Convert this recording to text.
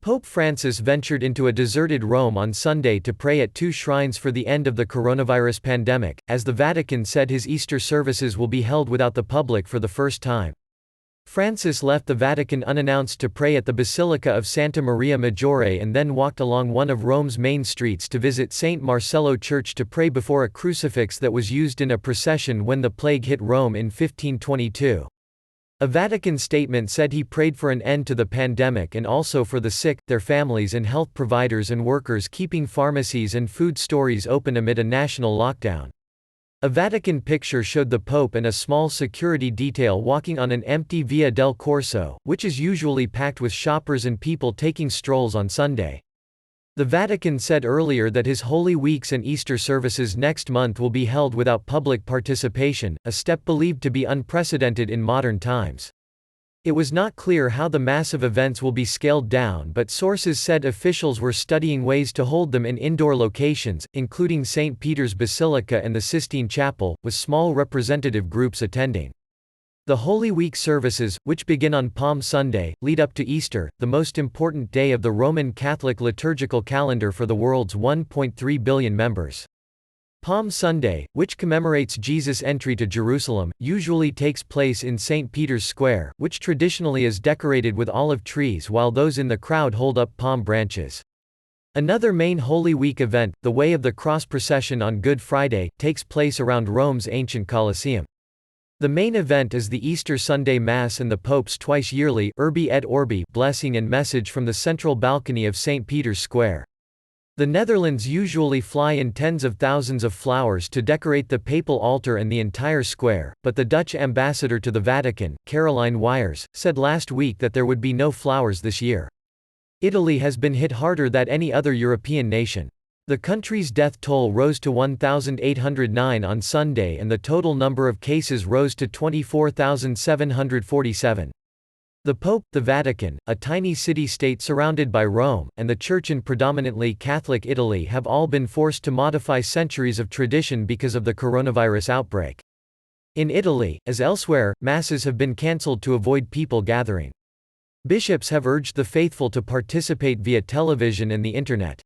Pope Francis ventured into a deserted Rome on Sunday to pray at two shrines for the end of the coronavirus pandemic, as the Vatican said his Easter services will be held without the public for the first time. Francis left the Vatican unannounced to pray at the Basilica of Santa Maria Maggiore and then walked along one of Rome's main streets to visit St. Marcello Church to pray before a crucifix that was used in a procession when the plague hit Rome in 1522. A Vatican statement said he prayed for an end to the pandemic and also for the sick, their families and health providers and workers keeping pharmacies and food stores open amid a national lockdown. A Vatican picture showed the Pope and a small security detail walking on an empty Via del Corso, which is usually packed with shoppers and people taking strolls on Sunday. The Vatican said earlier that his Holy Weeks and Easter services next month will be held without public participation, a step believed to be unprecedented in modern times. It was not clear how the massive events will be scaled down, but sources said officials were studying ways to hold them in indoor locations, including St. Peter's Basilica and the Sistine Chapel, with small representative groups attending. The Holy Week services, which begin on Palm Sunday, lead up to Easter, the most important day of the Roman Catholic liturgical calendar for the world's 1.3 billion members. Palm Sunday, which commemorates Jesus' entry to Jerusalem, usually takes place in St. Peter's Square, which traditionally is decorated with olive trees while those in the crowd hold up palm branches. Another main Holy Week event, the Way of the Cross procession on Good Friday, takes place around Rome's ancient Colosseum. The main event is the Easter Sunday Mass and the Pope's twice-yearly Urbi et Orbi blessing and message from the central balcony of St. Peter's Square. The Netherlands usually fly in tens of thousands of flowers to decorate the papal altar and the entire square, but the Dutch ambassador to the Vatican, Caroline Weyers, said last week that there would be no flowers this year. Italy has been hit harder than any other European nation. The country's death toll rose to 1,809 on Sunday and the total number of cases rose to 24,747. The Pope, the Vatican, a tiny city-state surrounded by Rome, and the Church in predominantly Catholic Italy have all been forced to modify centuries of tradition because of the coronavirus outbreak. In Italy, as elsewhere, masses have been cancelled to avoid people gathering. Bishops have urged the faithful to participate via television and the internet.